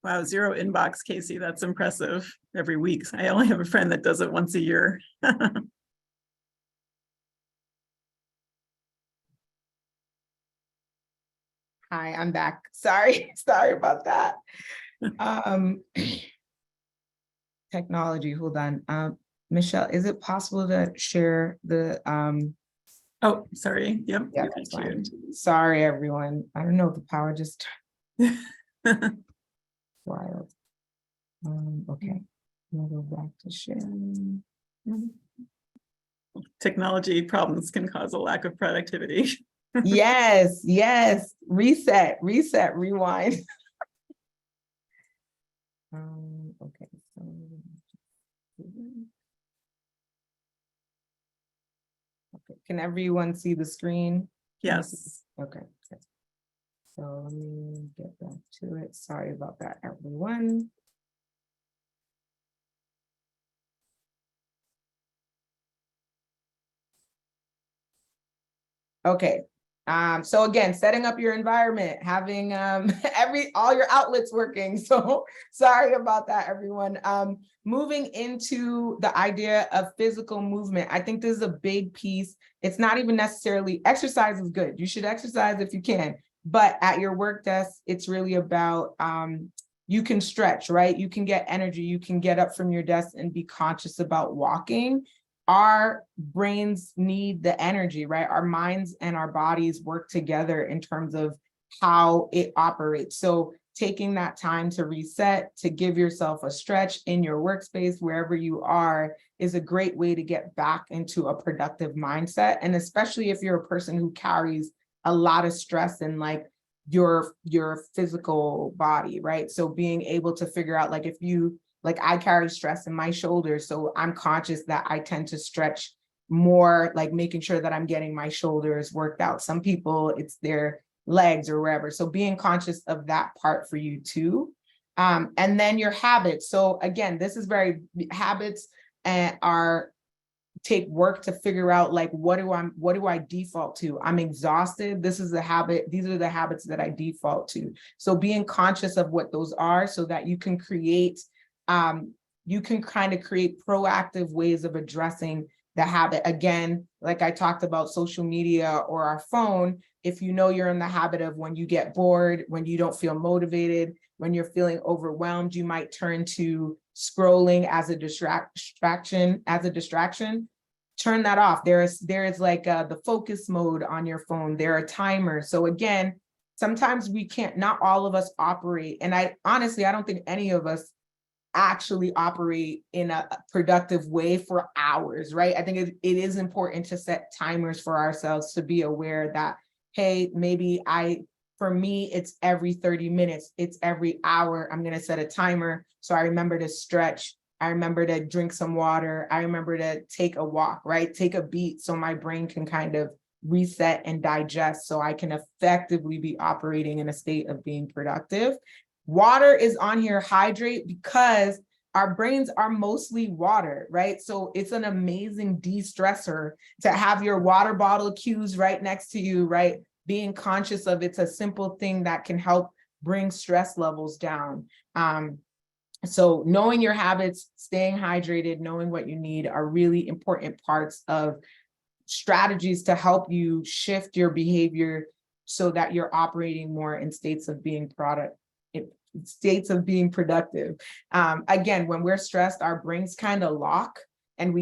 Wow, 0 inbox, Casey. That's impressive. Every week. I only have a friend that does it once a year. Hi, I'm back. Sorry about that. Technology, hold on. Michelle, is it possible to share the Oh, sorry. Yep. yeah, that's fine. Sorry, everyone. I don't know if the power just wild. Okay. I'll go back to sharing. Technology problems can cause a lack of productivity. Yes, yes. Reset, rewind. Okay, so okay, can everyone see the screen? Yes. Okay, good. So let me get back to it. Sorry about that, everyone. Okay. So again, setting up your environment, having all your outlets working. So sorry about that, everyone. Moving into the idea of physical movement, I think this is a big piece. It's not even necessarily exercise is good. You should exercise if you can, but at your work desk, it's really about you can stretch, right? You can get energy. You can get up from your desk and be conscious about walking. Our brains need the energy, right? Our minds and our bodies work together in terms of how it operates. So taking that time to reset, to give yourself a stretch in your workspace, wherever you are, is a great way to get back into a productive mindset. And especially if you're a person who carries a lot of stress in like your physical body, right? So being able to figure out like if you like I carry stress in my shoulders, so I'm conscious that I tend to stretch more, like making sure that I'm getting my shoulders worked out. Some people, it's their legs or wherever. So being conscious of that part for you too. And then your habits. So again, this is very habits are take work to figure out like what do I default to? I'm exhausted. This is the habit. These are the habits that I default to. So being conscious of what those are so that you can create you can kind of create proactive ways of addressing the habit. Again, like I talked about social media or our phone, if you know you're in the habit of when you get bored, when you don't feel motivated, when you're feeling overwhelmed, you might turn to scrolling as a distraction, turn that off. There is like the focus mode on your phone. There are timers. So again, sometimes we can't, not all of us operate. And I honestly don't think any of us actually operate in a productive way for hours, right? I think it is important to set timers for ourselves to be aware that, hey, maybe for me, it's every 30 minutes, it's every hour. I'm going to set a timer. So I remember to stretch. I remember to drink some water. I remember to take a walk, right? Take a beat so my brain can kind of reset and digest so I can effectively be operating in a state of being productive. Water is on here, hydrate, because our brains are mostly water, right? So it's an amazing de-stressor to have your water bottle cues right next to you, right? Being conscious of it's a simple thing that can help bring stress levels down. So knowing your habits, staying hydrated, knowing what you need are really important parts of strategies to help you shift your behavior so that you're operating more in states of being productive. Again, when we're stressed, our brains kind of lock and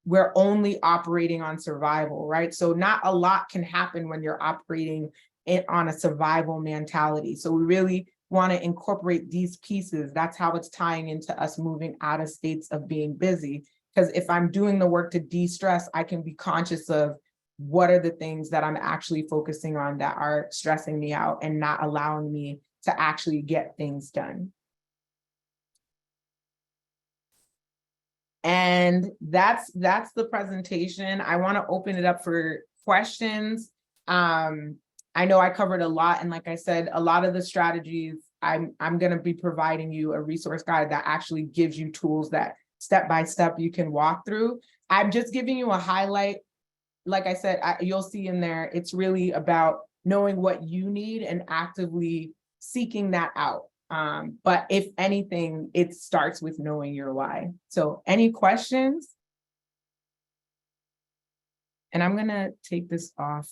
we're only operating on survival, right? So not a lot can happen when you're operating on a survival mentality. So we really want to incorporate these pieces. That's how it's tying into us moving out of states of being busy. Because if I'm doing the work to de-stress, I can be conscious of what are the things that I'm actually focusing on that are stressing me out and not allowing me to actually get things done. And that's the presentation. I want to open it up for questions. I know I covered a lot, and like I said, a lot of the strategies, I'm going to be providing you a resource guide that actually gives you tools that step by step you can walk through. I'm just giving you a highlight. Like I said, you'll see in there, it's really about knowing what you need and actively seeking that out. But if anything, it starts with knowing your why. So any questions? And I'm going to take this off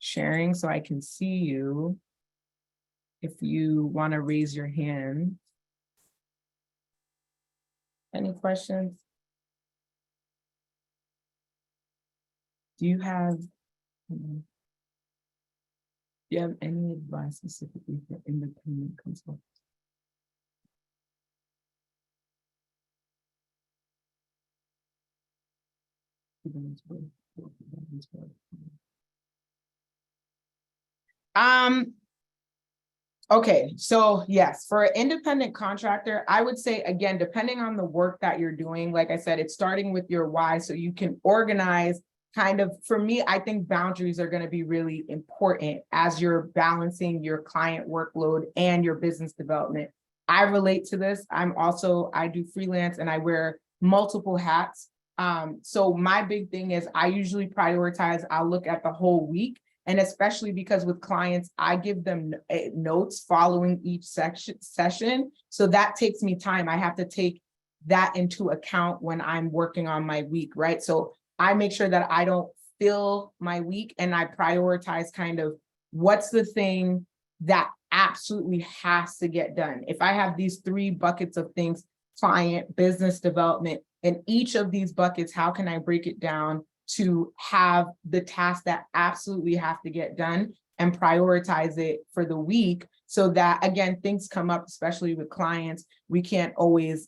sharing so I can see you if you want to raise your hand. Any questions? Do you have any advice specifically for independent consultants? Okay, so yes, for an independent contractor, I would say, again, depending on the work that you're doing, like I said, it's starting with your why so you can organize kind of, for me, I think boundaries are going to be really important as you're balancing your client workload and your business development. I relate to this. I do freelance and I wear multiple hats. So my big thing is I usually prioritize, I'll look at the whole week. And especially because with clients, I give them notes following each session. So that takes me time. I have to take that into account when I'm working on my week, right? So I make sure that I don't fill my week and I prioritize kind of what's the thing that absolutely has to get done. If I have these 3 buckets of things, client, business development, in each of these buckets, how can I break it down to have the tasks that absolutely have to get done and prioritize it for the week so that, again, things come up, especially with clients, we can't always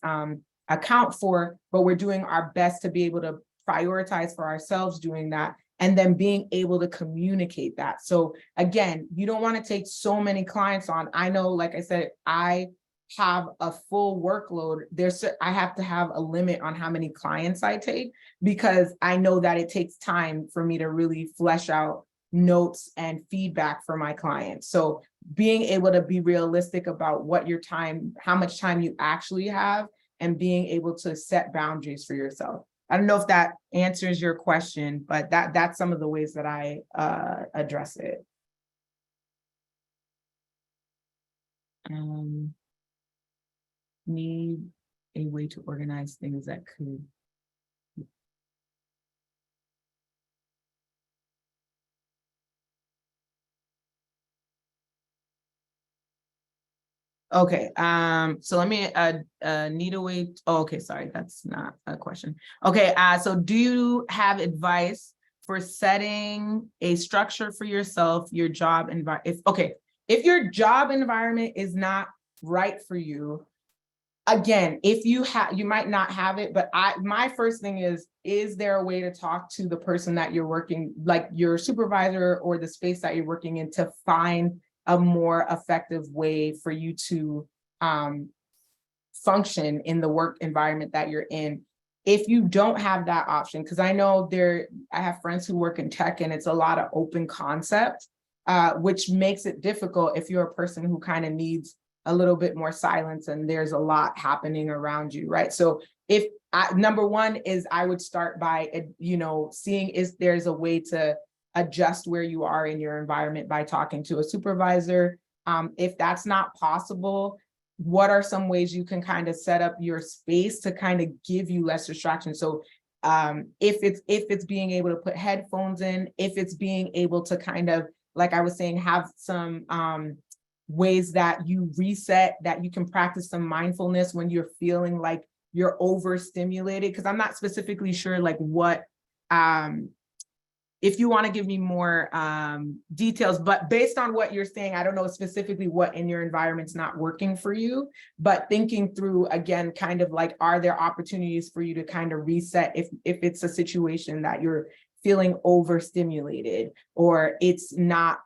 account for, but we're doing our best to be able to prioritize for ourselves doing that and then being able to communicate that. So again, you don't want to take so many clients on. I know, like I said, I have a full workload. I have to have a limit on how many clients I take because I know that it takes time for me to really flesh out notes and feedback for my clients. So being able to be realistic about what your time, how much time you actually have, and being able to set boundaries for yourself. I don't know if that answers your question, but that's some of the ways that I address it. Need a way to organize things that could. Okay, so let me need a way. Okay, sorry, that's not a question. Okay, so do you have advice for setting a structure for yourself, your job environment? If your job environment is not right for you, again, if you might not have it, but my first thing is there a way to talk to the person that you're working, like your supervisor or the space that you're working in, to find a more effective way for you to function in the work environment that you're in? If you don't have that option, because I know I have friends who work in tech and it's a lot of open concept, which makes it difficult if you're a person who kind of needs a little bit more silence and there's a lot happening around you, right? So number one is I would start by, seeing if there's a way to adjust where you are in your environment by talking to a supervisor. If that's not possible, what are some ways you can kind of set up your space to kind of give you less distraction? So if it's being able to put headphones in, if it's being able to kind of, like I was saying, have some ways that you reset, that you can practice some mindfulness when you're feeling like you're overstimulated. Because I'm not specifically sure like what, if you want to give me more details, but based on what you're saying, I don't know specifically what in your environment's not working for you, but thinking through, again, kind of like, are there opportunities for you to kind of reset if it's a situation that you're feeling overstimulated, or it's not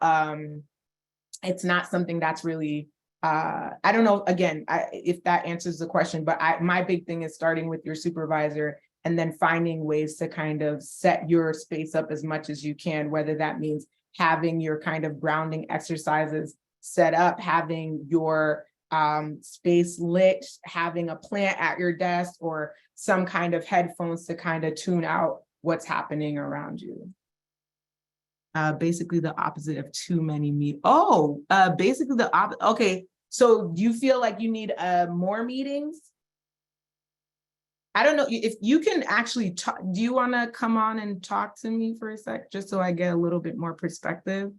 something that's really, I don't know, again, if that answers the question, but my big thing is starting with your supervisor and then finding ways to kind of set your space up as much as you can, whether that means having your kind of grounding exercises set up, having your space lit, having a plant at your desk, or some kind of headphones to kind of tune out what's happening around you. Basically the opposite of too many meetings. Basically the opposite. Okay, so you feel like you need more meetings? I don't know if you can actually talk. Do you want to come on and talk to me for a sec, just so I get a little bit more perspective?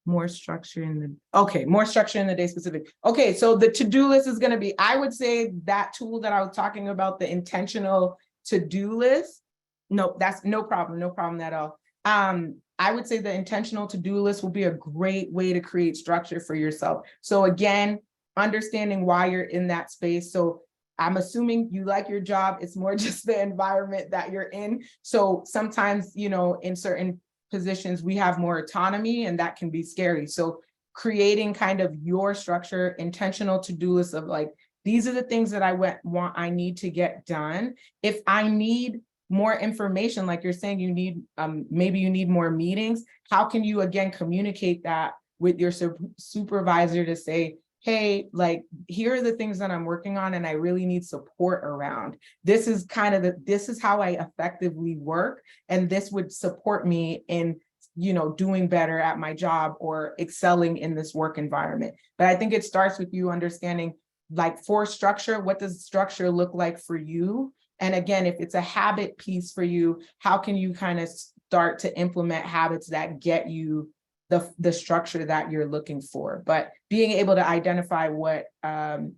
More structure in the day specific. Okay, so the to-do list is going to be, I would say that tool that I was talking about, the intentional to-do list. No, that's no problem at all. I would say the intentional to-do list will be a great way to create structure for yourself. So again, understanding why you're in that space. So I'm assuming you like your job. It's more just the environment that you're in. So sometimes, you know, in certain positions, we have more autonomy, and that can be scary. So creating kind of your structure, intentional to-do list of like, these are the things that I need to get done. If I need more information, like you're saying, you need, maybe you need more meetings. How can you again communicate that with your supervisor to say, hey, like, here are the things that I'm working on and I really need support around. This is kind of this is how I effectively work. And this would support me in, you know, doing better at my job or excelling in this work environment. But I think it starts with you understanding, like, for structure, what does structure look like for you? And again, if it's a habit piece for you, how can you kind of start to implement habits that get you the structure that you're looking for? But being able to identify what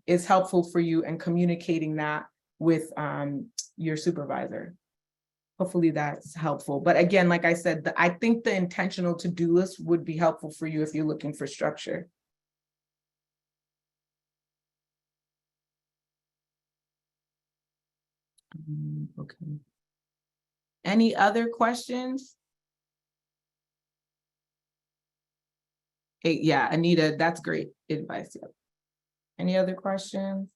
is helpful for you and communicating that with your supervisor. Hopefully that's helpful. But again, like I said, I think the intentional to-do list would be helpful for you if you're looking for structure. Okay. Any other questions? Hey, yeah, Anita, that's great advice. Yep. Any other questions?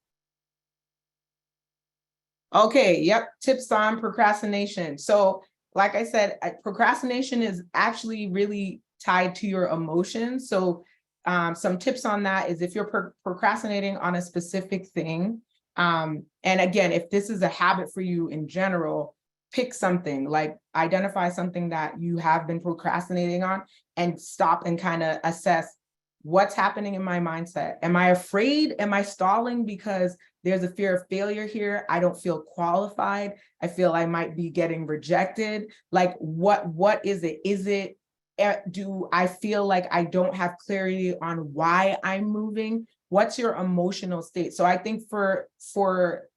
Okay, yep, tips on procrastination. So like I said, procrastination is actually really tied to your emotions. So some tips on that is if you're procrastinating on a specific thing, and again, if this is a habit for you in general, pick something, like identify something that you have been procrastinating on and stop and kind of assess what's happening in my mindset. Am I afraid? Am I stalling because there's a fear of failure here? I don't feel qualified. I feel I might be getting rejected. Like, what is it? Is it, do I feel like I don't have clarity on why I'm moving? What's your emotional state? So I think for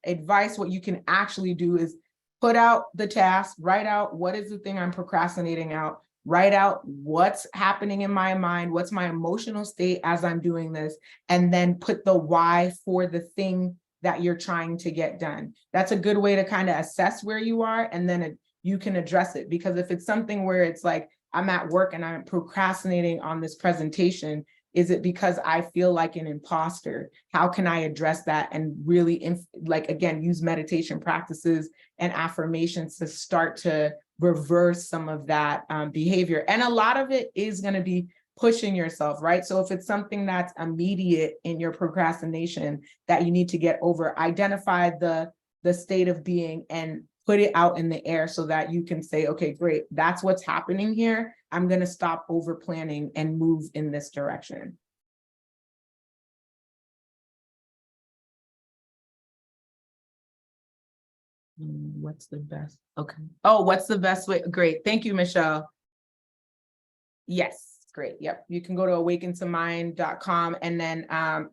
advice, what you can actually do is put out the task, write out what is the thing I'm procrastinating out, write out what's happening in my mind, what's my emotional state as I'm doing this, and then put the why for the thing that you're trying to get done. That's a good way to kind of assess where you are, and then you can address it. Because if it's something where it's like, I'm at work and I'm procrastinating on this presentation, is it because I feel like an imposter? How can I address that and really, like, again, use meditation practices and affirmations to start to reverse some of that behavior? And a lot of it is going to be pushing yourself, right? So if it's something that's immediate in your procrastination that you need to get over, identify the state of being and put it out in the air so that you can say, okay, great, that's what's happening here. I'm going to stop over planning and move in this direction. What's the best? Okay. Oh, what's the best way? Great. Thank you, Michelle. Yes, great. Yep. You can go to awakentomind.com, and then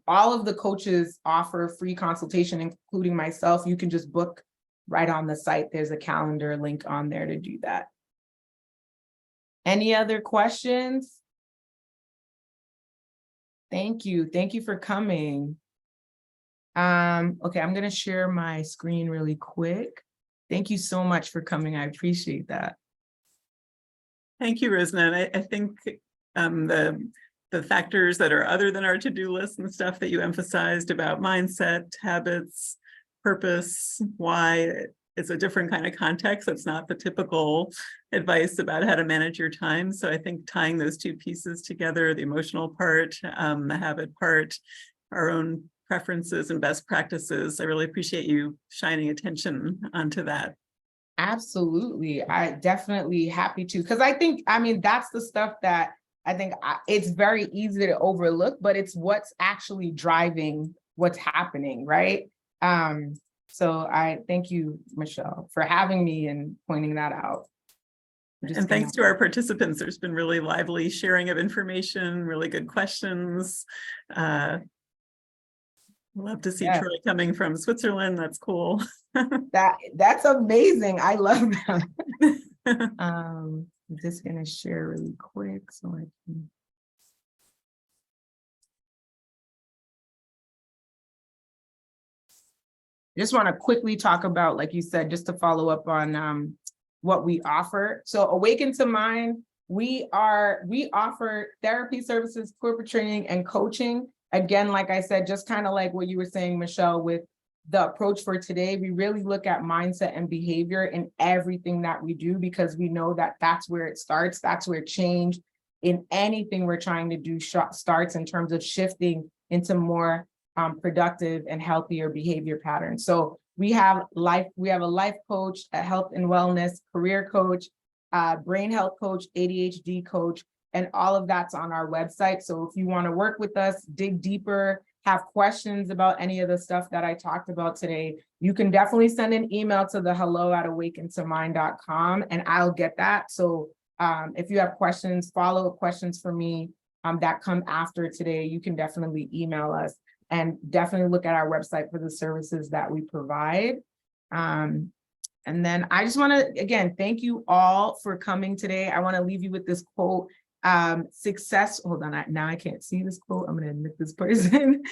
all of the coaches offer free consultation, including myself. You can just book right on the site. There's a calendar link on there to do that. Any other questions? Thank you. Thank you for coming. Okay, I'm going to share my screen really quick. Thank you so much for coming. I appreciate that. Thank you, Rosna. I think the factors that are other than our to-do list and stuff that you emphasized about mindset, habits, purpose, why, it's a different kind of context. It's not the typical advice about how to manage your time. So I think tying those two pieces together, the emotional part, the habit part, our own preferences and best practices, I really appreciate you shining attention onto that. Absolutely. I definitely happy to, because I think, I mean, that's the stuff that I think it's very easy to overlook, but it's what's actually driving what's happening, right? So I thank you, Michelle, for having me and pointing that out. And thanks to our participants, there's been really lively sharing of information, really good questions. Love to see Troy coming from Switzerland. That's cool. That's amazing. I love that. I'm just gonna share really quick so I can. just want to quickly talk about, like you said, just to follow up on what we offer. So Awaken to Mind, we offer therapy services, corporate training, and coaching. Again, like I said, just kind of like what you were saying, Michelle, with the approach for today, we really look at mindset and behavior in everything that we do, because we know that that's where it starts. That's where change in anything we're trying to do starts, in terms of shifting into more productive and healthier behavior patterns. So we have a life coach, a health and wellness career coach, brain health coach, ADHD coach, and all of that's on our website. So if you want to work with us, dig deeper, have questions about any of the stuff that I talked about today, you can definitely send an email to the hello@awakentomind.com and I'll get that. So if you have questions, follow-up questions for me that come after today, you can definitely email us, and definitely look at our website for the services that we provide. And then I just want to, again, thank you all for coming today. I want to leave you with this quote. Hold on, now I can't see this quote. I'm going to admit this person.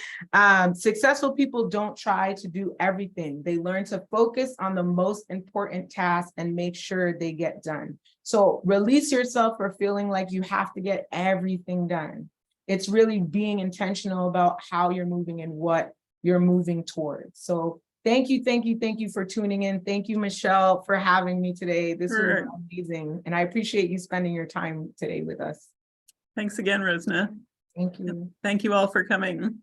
Successful people don't try to do everything. They learn to focus on the most important tasks and make sure they get done. So release yourself for feeling like you have to get everything done. It's really being intentional about how you're moving and what you're moving towards. So thank you for tuning in. Thank you, Michelle, for having me today. This was amazing. And I appreciate you spending your time today with us. Thanks again, Rosna. Thank you. Thank you all for coming.